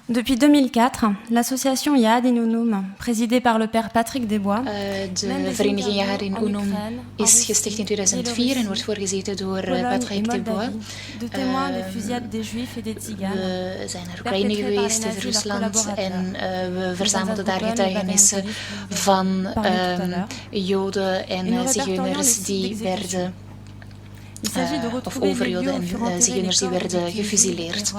Depuis 2004, l'association Yad in Unum, présidée par le père Patrick Desbois, De vereniging Yad in Unum is gesticht in 2004 en wordt voorgezeten door Patrick Desbois. de témoins des fusillades des Juifs et des Tziganes. We zijn naar Oekraïne geweest, in Rusland, en we verzamelden daar getuigenissen van Joden en Zigeuners die werden, of over Joden en Zigeuners die werden gefusilleerd.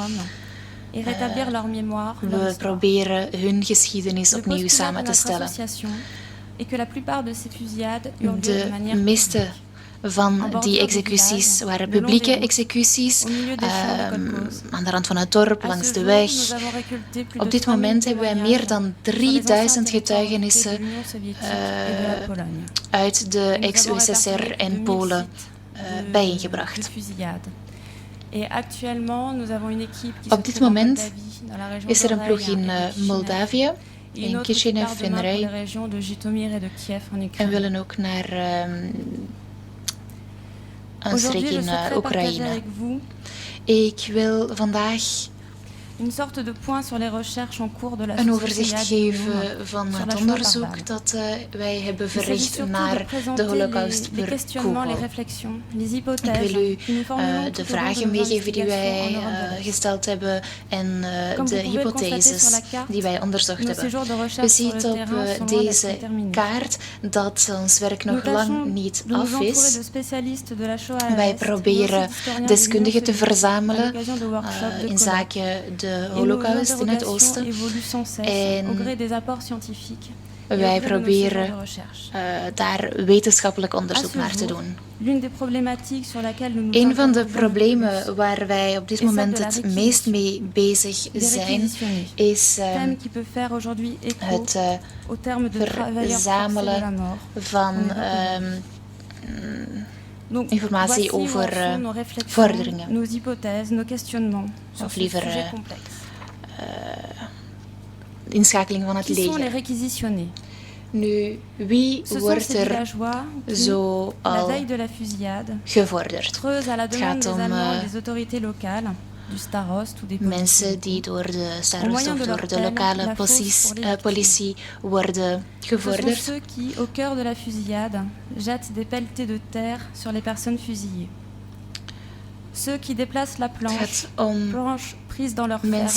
We proberen hun geschiedenis opnieuw samen te stellen. De meeste van die executies waren publieke executies, aan de rand van het dorp, langs de weg. Op dit moment hebben wij meer dan 3000 getuigenissen uit de ex-USSR en Polen bijeengebracht. Op dit moment is er een ploeg in Moldavië, in Kishinev en Rey, en willen ook naar een streek in Oekraïne. Ik wil vandaag een overzicht geven van het onderzoek dat wij hebben verricht naar de Holocaust per Google. Ik wil u de vragen meegeven die wij gesteld hebben en de hypotheses die wij onderzocht hebben. U ziet op deze kaart dat ons werk nog lang niet af is. Wij proberen deskundigen te verzamelen in zaken de Holocaust in het Oosten. En wij proberen daar wetenschappelijk onderzoek naar te doen. Een van de problemen waar wij op dit moment het meest mee bezig zijn, is het verzamelen van informatie over vorderingen. Of liever inschakeling van het leger. Nu, wie wordt er zo al gevorderd? Het gaat om mensen die door de starost of door de lokale politie worden gevorderd. Ceux qui, au cœur de la fusillade, jettent des pelletées de terre sur les personnes fusillées. Ceux qui déplacent la planche prise dans leur ferme,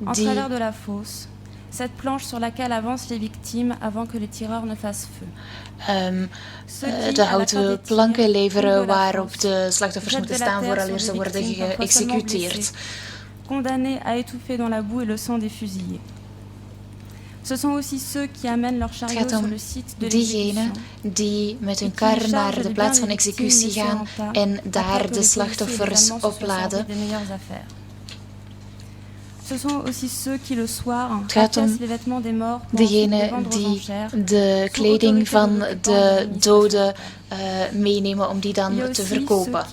en travers de la fosse. Cette planche sur laquelle avancent les victimes avant que les tireurs ne fassent feu. De houten planken leveren waarop de slachtoffers moeten staan vooraleer ze worden geëxecuteerd. Condamnés à étouffer dans la boue et le sang des fusillés. Ce sont aussi ceux qui amènent leur chariot sur le site de diegenen die met hun kar naar de plaats van executie gaan en daar de slachtoffers opladen. Ce sont aussi ceux qui le soir cassent les vêtements des morts degenen die de kleding van de doden meenemen om die dan te verkopen.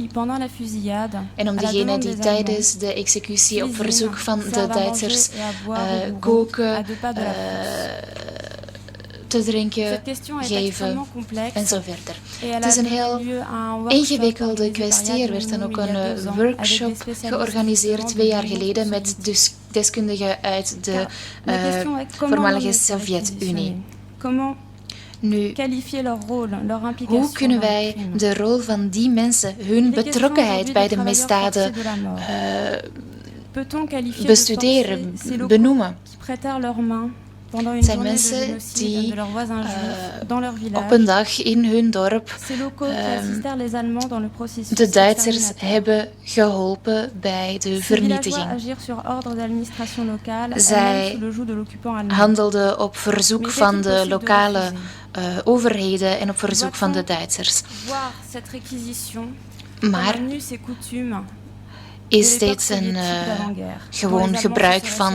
En om degenen die tijdens de executie op verzoek van de Duitsers koken, te drinken, geven en zo verder. Het is een heel ingewikkelde kwestie. Er werd dan ook een workshop georganiseerd 2 jaar geleden met deskundigen uit de voormalige Sovjet-Unie. Nu, hoe kunnen wij de rol van die mensen, hun betrokkenheid bij de misdaden bestuderen, benoemen? Het zijn mensen die op een dag in hun dorp de Duitsers hebben geholpen bij de vernietiging. Zij handelden op verzoek van de lokale overheden en op verzoek van de Duitsers. Maar is dit een gewoon gebruik van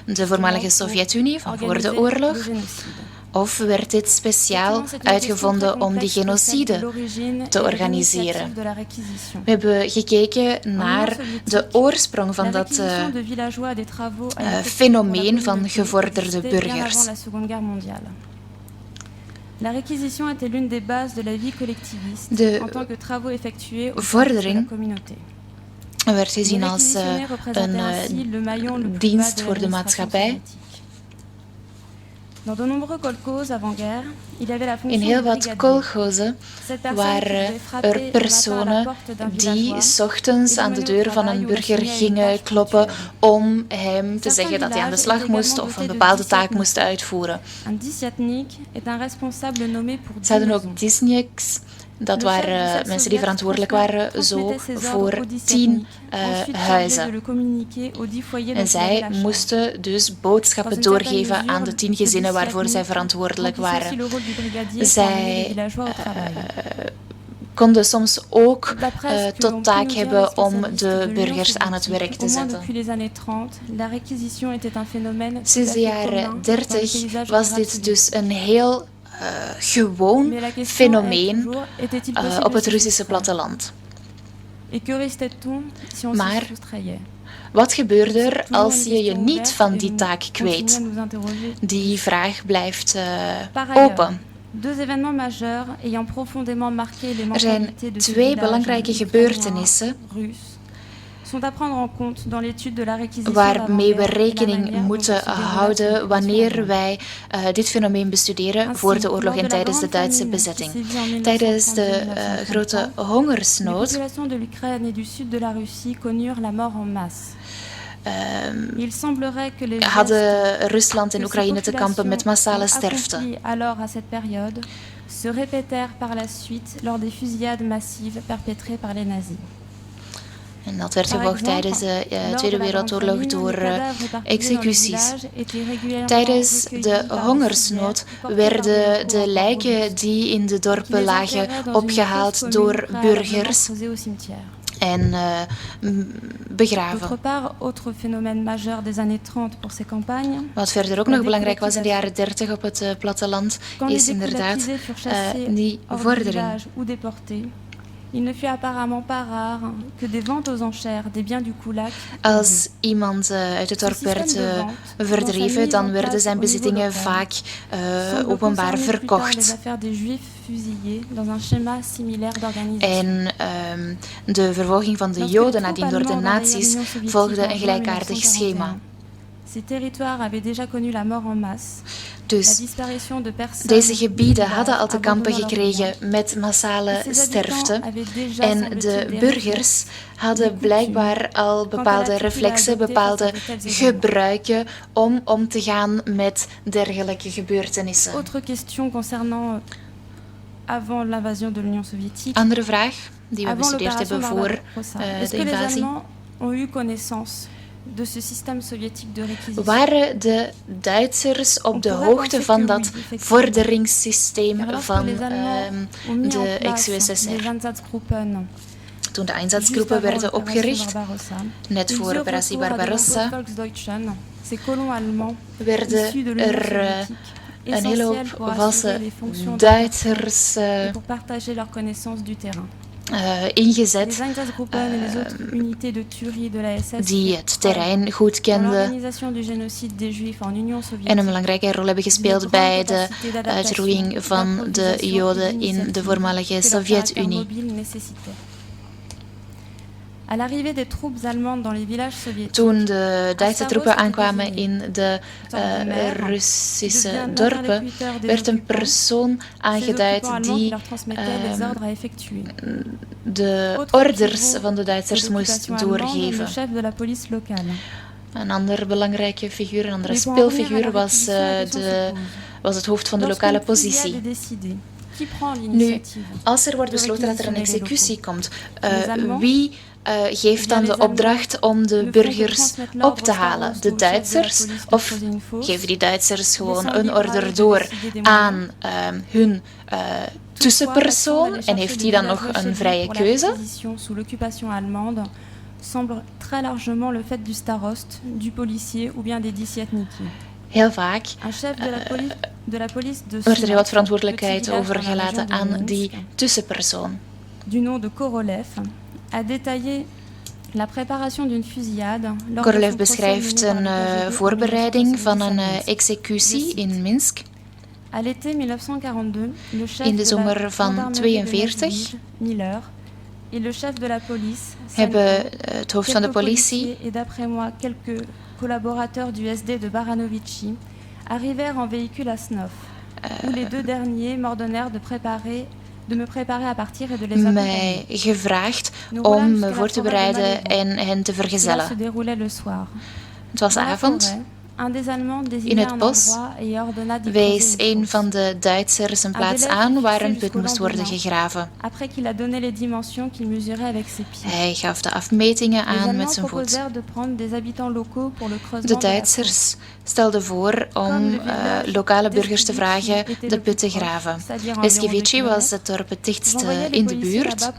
de voormalige Sovjet-Unie van voor de oorlog? Of werd dit speciaal uitgevonden om die genocide te organiseren? We hebben gekeken naar de oorsprong van dat fenomeen van gevorderde burgers. De vordering werd gezien als een dienst voor de maatschappij. In heel wat kolkhozen waren er personen die 's ochtends aan de deur van een burger gingen kloppen om hem te zeggen dat hij aan de slag moest of een bepaalde taak moest uitvoeren. Ze hadden ook disnieks. Dat waren mensen die verantwoordelijk waren zo voor 10 huizen. En zij moesten dus boodschappen doorgeven aan de 10 gezinnen waarvoor zij verantwoordelijk waren. Zij konden soms ook tot taak hebben om de burgers aan het werk te zetten. Sinds de jaren 30 was dit dus een heel gewoon fenomeen op het Russische platteland. Maar wat gebeurde er als je je niet van die taak kweet? Die vraag blijft open. Er zijn 2 belangrijke gebeurtenissen waarmee we rekening moeten houden wanneer wij dit fenomeen bestuderen voor de oorlog en tijdens de Duitse bezetting. Tijdens de grote hongersnood hadden Rusland en Oekraïne te kampen met massale sterfte. En dat werd gevolgd tijdens de Tweede Wereldoorlog door executies. Tijdens de hongersnood werden de lijken die in de dorpen lagen opgehaald door burgers en begraven. Wat verder ook nog belangrijk was in de jaren 30 op het platteland, is inderdaad die vordering. Als iemand uit het dorp werd verdreven, dan werden zijn bezittingen vaak openbaar verkocht. En de vervolging van de Joden nadien door de nazi's volgde een gelijkaardig schema. Dus deze gebieden hadden al te kampen gekregen met massale sterfte en de burgers hadden blijkbaar al bepaalde reflexen, bepaalde gebruiken om te gaan met dergelijke gebeurtenissen. Andere vraag die we bestudeerd hebben voor de invasie. Waren de Duitsers op de hoogte van dat vorderingssysteem van de ex-USSR? Toen de Einsatzgroepen werden opgericht, net voor Operatie Barbarossa, werden er een hele hoop valse Duitsers ingezet die het terrein goed kenden en een belangrijke rol hebben gespeeld bij de uitroeiing van de Joden in de voormalige Sovjet-Unie. Toen de Duitse troepen aankwamen in de Russische dorpen, werd een persoon aangeduid die de orders van de Duitsers moest doorgeven. Een andere belangrijke figuur, een andere speelfiguur was het hoofd van de lokale positie. Nu, als er wordt besloten dat er een executie komt, wie geeft dan de opdracht om de burgers op te halen? De Duitsers? Of geven die Duitsers gewoon een order door aan hun tussenpersoon en heeft die dan nog een vrije keuze? Heel vaak wordt er heel wat verantwoordelijkheid overgelaten aan die tussenpersoon. Korolev beschrijft een voorbereiding van een executie in Minsk. In de zomer van 1942 et le chef de la police, hebben het hoofd van de politie et d'après moi quelques collaborateurs du SD de Baranovici arrivèrent en véhicule à Snov, où les deux derniers m'ordonnèrent de me préparer à partir et de les mij gevraagd om me voor te bereiden en hen te vergezellen. Se déroulait le soir. Het was avond. In het bos wees een van de Duitsers een plaats aan waar een put moest worden gegraven. Hij gaf de afmetingen aan met zijn voet. De Duitsers stelden voor om lokale burgers te vragen de put te graven. Leskevici was het dorp het dichtst in de buurt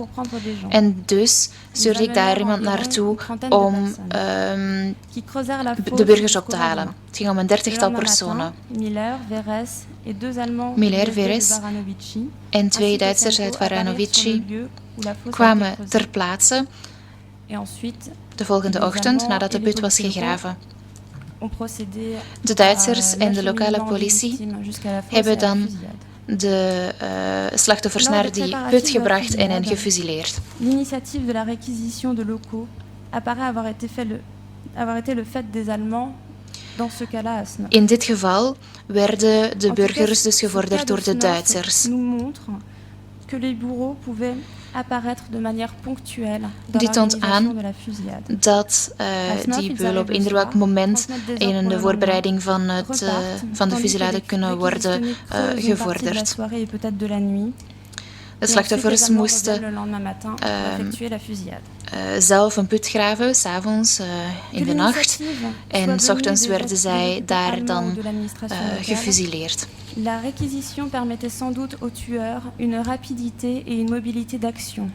en dus stuurde ik daar iemand naartoe om de burgers op te halen. Het ging om een 30-tal personen. Miller, Veres en 2 Duitsers uit Baranovici kwamen ter plaatse de volgende ochtend nadat de put was gegraven. De Duitsers en de lokale politie hebben dan de slachtoffers naar die put gebracht en hen gefusilleerd. L'initiative de la réquisition de locaux apparaît avoir été le fait des Allemands. In dit geval werden de burgers dus gevorderd door de Duitsers. Dit toont aan dat die beulen op eender welk moment in de voorbereiding van de fusillade kunnen worden gevorderd. De slachtoffers moesten zelf een put graven, 's avonds in de nacht. En 's ochtends werden zij daar dan gefusilleerd. La réquisition permettait sans doute aux tueurs une rapidité et une mobilité d'action.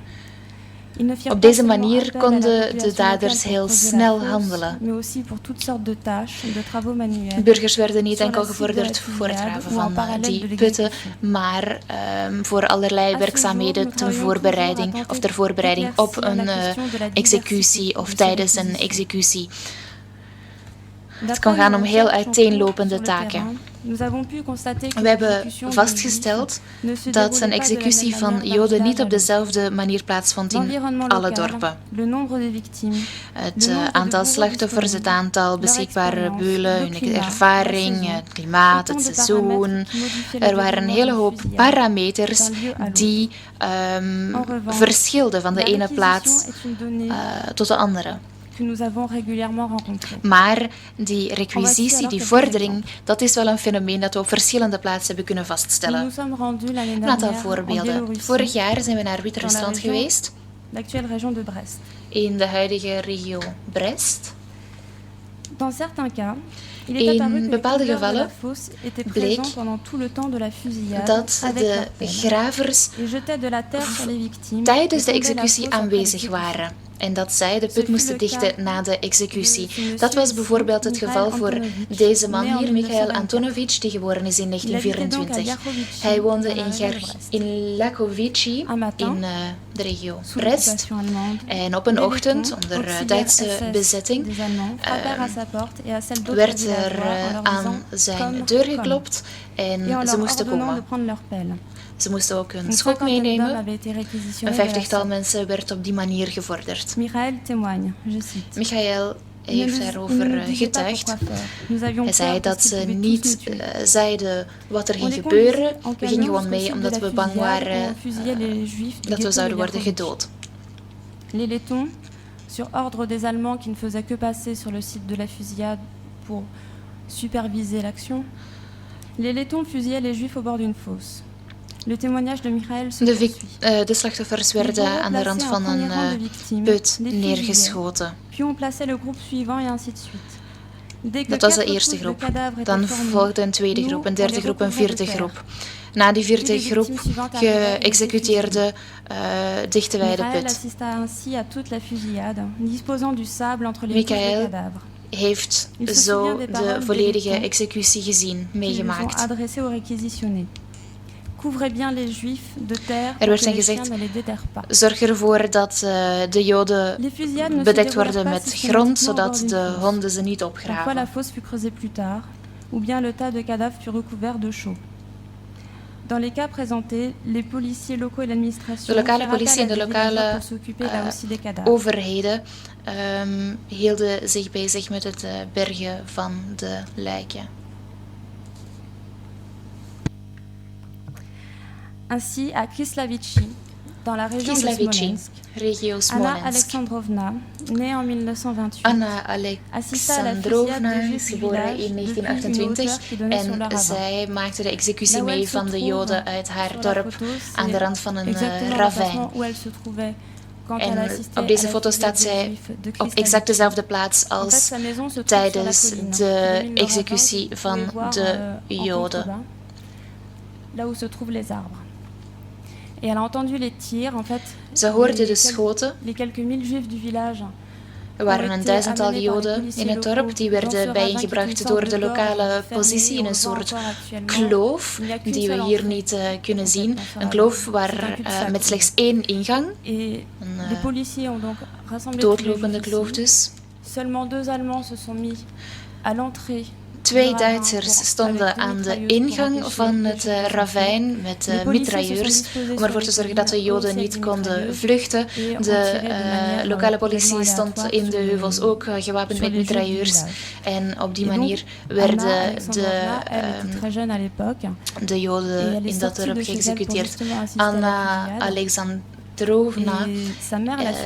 Op deze manier konden de daders heel snel handelen. Burgers werden niet enkel gevorderd voor het graven van die putten, maar voor allerlei werkzaamheden ter voorbereiding op een executie of tijdens een executie. Het kan gaan om heel uiteenlopende taken. We hebben vastgesteld dat een executie van Joden niet op dezelfde manier plaatsvond in alle dorpen. Het aantal slachtoffers, het aantal beschikbare beulen, hun ervaring, het klimaat, het seizoen. Er waren een hele hoop parameters die verschilden van de ene plaats tot de andere. Maar die requisitie, die vordering, dat is wel een fenomeen dat we op verschillende plaatsen hebben kunnen vaststellen. Een aantal voorbeelden. Vorig jaar zijn we naar Wit-Rusland geweest, in de huidige regio Brest. In bepaalde gevallen bleek dat de gravers tijdens de executie aanwezig waren en dat zij de put moesten dichten na de executie. Dat was bijvoorbeeld het geval voor deze man hier, Michail Antonovic, die geboren is in 1924. Hij woonde in Lakovici, in de regio Brest. En op een ochtend, onder Duitse bezetting, werd er aan zijn deur geklopt en ze moesten komen. Ze moesten ook een schok meenemen. Een 50-tal mensen werd op die manier gevorderd. Michael heeft daarover getuigd. Hij zei dat ze niet zeiden wat er ging gebeuren. We gingen gewoon mee omdat we bang waren dat we zouden worden gedood. Les Lettons, sur ordre des Allemands qui ne faisaient que passer sur le site de la fusillade pour superviser l'action, les Lettons fusillaient les Juifs au bord d'une fosse. Le témoignage de Michael se poursuit. De slachtoffers werden aan de rand van een put neergeschoten. Puis on plaçait le groupe suivant et ainsi de suite. Dat was de eerste groep. Dan volgde een tweede groep, een derde groep, een vierde groep. Na die vierde groep geëxecuteerde dichten wij de put. Michael heeft zo de volledige executie gezien, meegemaakt. Er werd hen gezegd, zorg ervoor dat de Joden bedekt worden met grond, zodat de honden ze niet opgraven. Dans les cas présentés, les policiers locaux et l'administration de lokale politie en de lokale overheden hielden zich bezig met het bergen van de lijken. Ainsi, à Kislavici, dans la région de Smolensk, Anna Alexandrovna, née en 1928, Anna Alexandrovna is geboren in 1928 en zij maakte de executie mee van de Joden uit haar dorp aan de rand van een ravijn. En op deze foto staat zij op exact dezelfde plaats als tijdens de executie van de Joden. Là où se trouvent les arbres. Et elle a entendu les tirs, en fait. Ze hoorde de schoten. Les quelques mille juifs du village. Er waren een duizendtal Joden in het dorp die werden bijeengebracht door de lokale politie in een soort kloof die we hier niet kunnen zien. Een kloof met slechts één ingang. Een doodlopende kloof dus. Seulement 2 Allemands se sont mis à l'entrée. 2 Duitsers stonden aan de ingang van het ravijn met mitrailleurs om ervoor te zorgen dat de Joden niet konden vluchten. De lokale politie stond in de heuvels ook gewapend met mitrailleurs. En op die manier werden de Joden in dat dorp geëxecuteerd. Anna Alexandrovna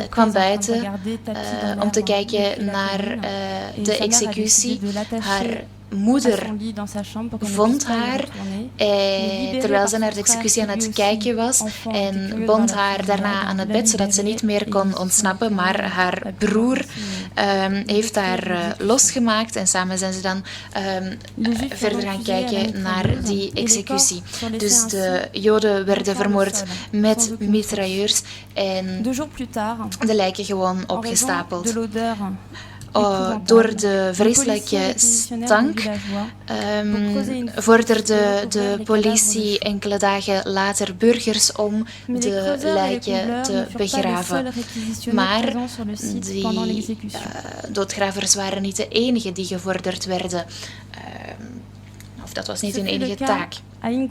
kwam buiten om te kijken naar de executie. Haar moeder vond haar terwijl ze naar de executie aan het kijken was en bond haar daarna aan het bed zodat ze niet meer kon ontsnappen, maar haar broer heeft haar losgemaakt en samen zijn ze dan verder gaan kijken naar die executie. Dus de Joden werden vermoord met mitrailleurs en de lijken gewoon opgestapeld. Door de vreselijke stank vorderde de politie enkele dagen later burgers om de lijken te begraven. Maar die doodgravers waren niet de enigen die gevorderd werden. Of dat was niet hun enige taak. In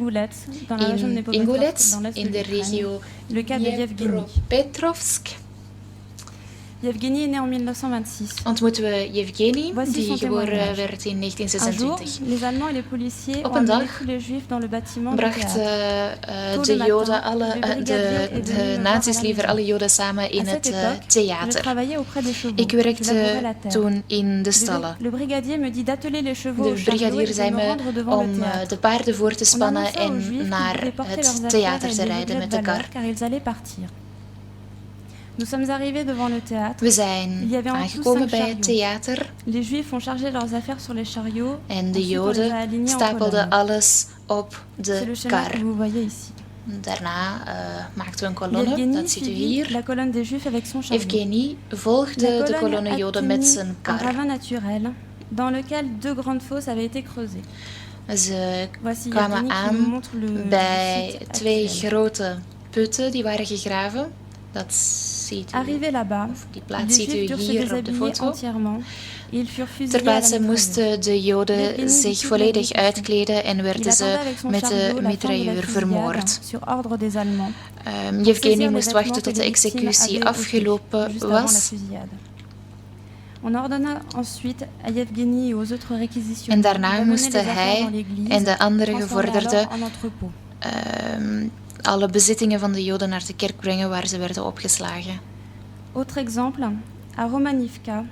Ingulets, in de regio Dnipropetrovsk, Yevgeny est né en 1926. Ontmoeten we Yevgeny, die geboren werd in 1926. Op een dag brachten de Joden de nazi's liever alle Joden samen in het theater. Ik werkte toen in de stallen. De brigadier zei me om de paarden voor te spannen en naar het theater te rijden met de kar. We zijn aangekomen bij het theater en de Joden stapelden alles op de kar. Daarna maakten we een kolonne, dat ziet u hier. Evgeny volgde de kolonne Joden met zijn kar. Ze kwamen aan bij 2 grote putten die waren gegraven. Dat ziet u, die plaats ziet u hier op de foto. Ter plaatse moesten de Joden zich volledig uitkleden en werden ze met de mitrailleur vermoord. Yevgeny moest wachten tot de executie afgelopen was. En daarna moesten hij en de andere gevorderden alle bezittingen van de Joden naar de kerk brengen waar ze werden opgeslagen. Autre exemple, à Romanivka,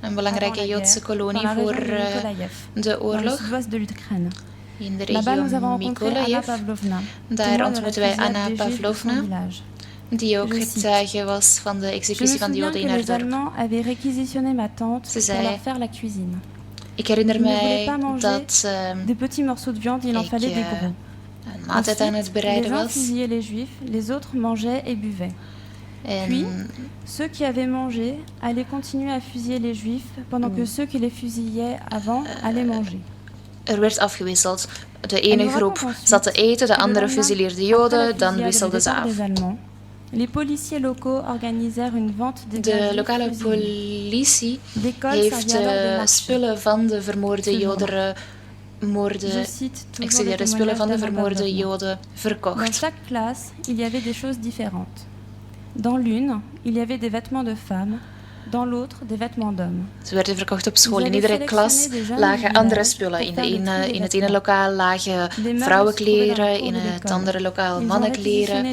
een belangrijke Joodse kolonie voor de oorlog. In de regio Mykolaiv. Daar ontmoeten wij Anna Pavlovna, die ook getuige was van de executie van de Joden in haar dorp. Ze zei: ik herinner mij dat een maaltijd aan het bereiden was. Puis, ceux qui avaient mangé allaient continuer à fusiller les Juifs, pendant que ceux qui les fusillaient avant allaient manger. Er werd afgewisseld. De ene groep zat te eten, de andere fusilleerde Joden, dan wisselden ze af. De lokale politie heeft de spullen van de vermoorde Joden vermoorde, exilieerde spullen van de vermoorde Joden verkocht. Dans chaque classe, il y avait des choses différentes. Dans l'une, il y avait des vêtements de femmes. Dans l'autre, des vêtements d'hommes. Ze werden verkocht op school. In iedere klas lagen andere spullen. In het ene lokaal lagen vrouwenkleren, in het andere lokaal mannenkleren.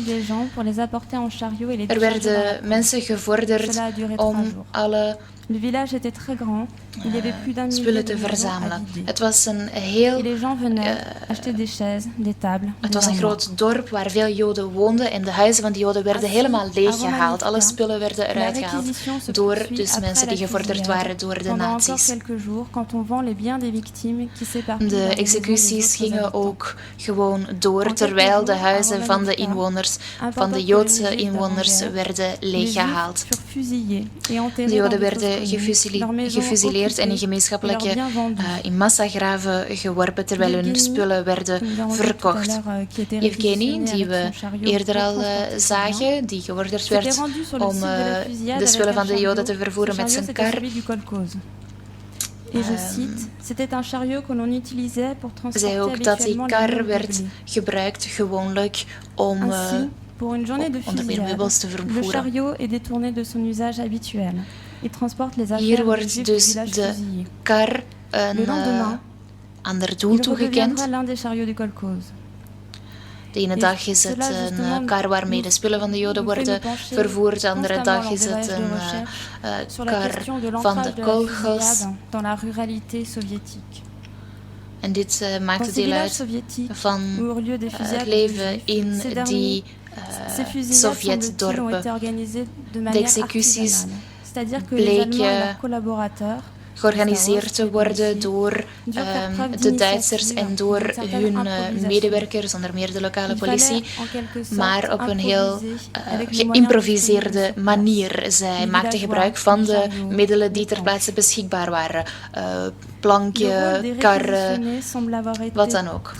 Er werden mensen gevorderd om alle spullen te verzamelen. Het was een heel het was een groot dorp waar veel Joden woonden en de huizen van die Joden werden helemaal leeggehaald. Alle spullen werden eruit gehaald door dus mensen die gevorderd waren door de nazi's. De executies gingen ook gewoon door terwijl de huizen van de inwoners, van de Joodse inwoners, werden leeggehaald. De Joden werden gefusilleerd en in gemeenschappelijke in massagraven geworpen terwijl hun spullen werden verkocht. Evgeny, die we eerder al zagen, die georderd werd om de spullen van de Joden te vervoeren met zijn kar. Zei ook dat die kar werd gebruikt gewoonlijk om onder meer meubels te vervoeren. Hier wordt dus de kar een ander doel toegekend. De ene dag is het een kar waarmee de spullen van de Joden worden vervoerd. De andere dag is het een kar van de kolchos. En dit maakte deel uit van het leven in die Sovjetdorpen. De executies bleken georganiseerd te worden door de Duitsers en door hun medewerkers, onder meer de lokale politie, maar op een heel geïmproviseerde manier. Zij maakten gebruik van de middelen die ter plaatse beschikbaar waren. Planken, karren, wat dan ook.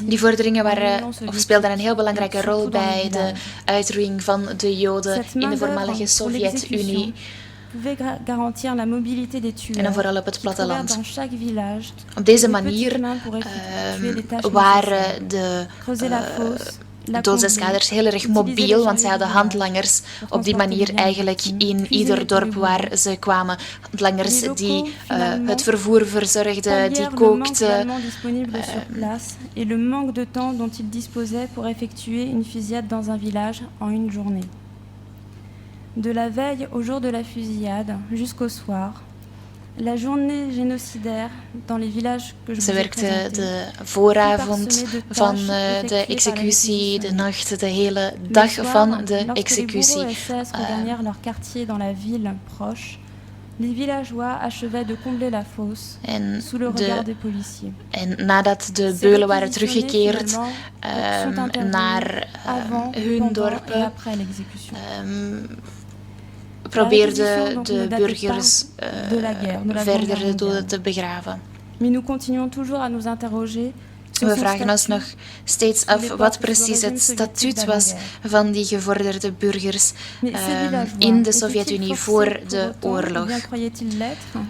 Die vorderingen speelden een heel belangrijke rol bij de uitroeiing van de Joden in de voormalige Sovjet-Unie. En dan vooral op het platteland. Op deze manier waren de doodseskaders heel erg mobiel, want zij hadden handlangers op die manier eigenlijk in ieder dorp waar ze kwamen. Handlangers die het vervoer verzorgden, die kookten. Et le manque de temps dont ils disposaient pour effectuer une fusillade dans un village en une journée. De la veille au jour de la fusillade jusqu'au soir, la journée génocidaire dans les villages que je vous ai présentés. Ze werkte de vooravond van de executie, de nacht, de hele dag van de executie. Leur quartier dans la ville proche. Les villageois achevaient de combler la fosse sous le regard des policiers. En nadat de beulen waren teruggekeerd naar hun dorpen, probeerden de burgers verder de doden te begraven. Mais nous continuons toujours à nous interroger. We vragen ons nog steeds af wat precies het statuut was van die gevorderde burgers in de Sovjet-Unie voor de oorlog.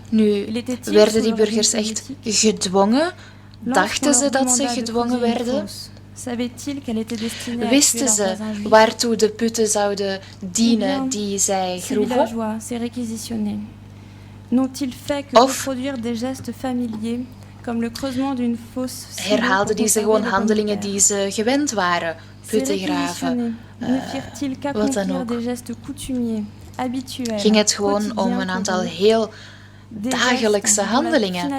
Nu, werden die burgers echt gedwongen? Dachten ze dat ze gedwongen werden? Wisten ze waartoe de putten zouden dienen die zij groeven? Of herhaalden die ze gewoon handelingen die ze gewend waren, putten graven, wat dan ook. Ging het gewoon om een aantal heel dagelijkse handelingen.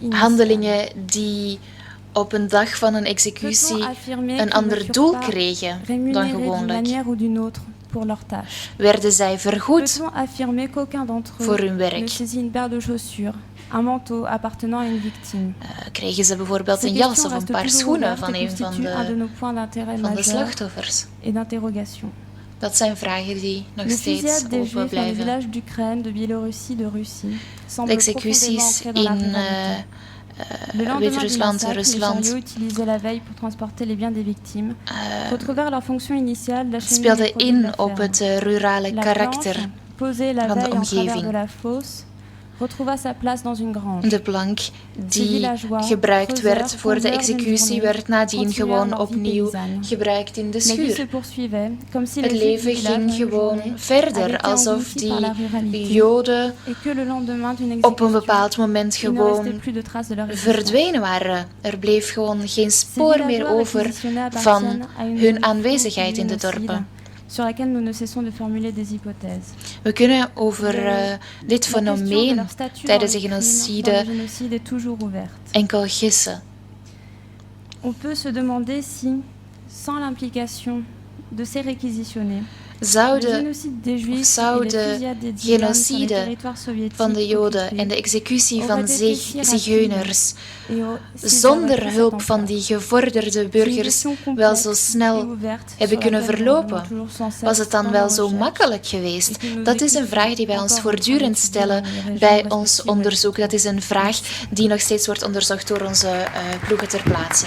Handelingen die op een dag van een executie een ander doel kregen dan gewoonlijk. Werden zij vergoed voor hun werk? Kregen ze bijvoorbeeld een jas of een paar schoenen van een van de slachtoffers? Dat zijn vragen die nog steeds open blijven. De executies in Wit-Rusland, Rusland speelden in op het rurale karakter van de omgeving. De plank die gebruikt werd voor de executie werd nadien gewoon opnieuw gebruikt in de schuur. Het leven ging gewoon verder, alsof die Joden op een bepaald moment gewoon verdwenen waren. Er bleef gewoon geen spoor meer over van hun aanwezigheid in de dorpen. Sur laquelle nous ne cessons de formuler des hypothèses. We kunnen over dit fenomeen tijdens de genocide enkel gissen. On peut se demander si, sans l'implication de ces réquisitionnés, zou de genocide van de Joden en de executie van zigeuners zonder hulp van die gevorderde burgers wel zo snel hebben kunnen verlopen? Was het dan wel zo makkelijk geweest? Dat is een vraag die wij ons voortdurend stellen bij ons onderzoek. Dat is een vraag die nog steeds wordt onderzocht door onze ploegen ter plaatse.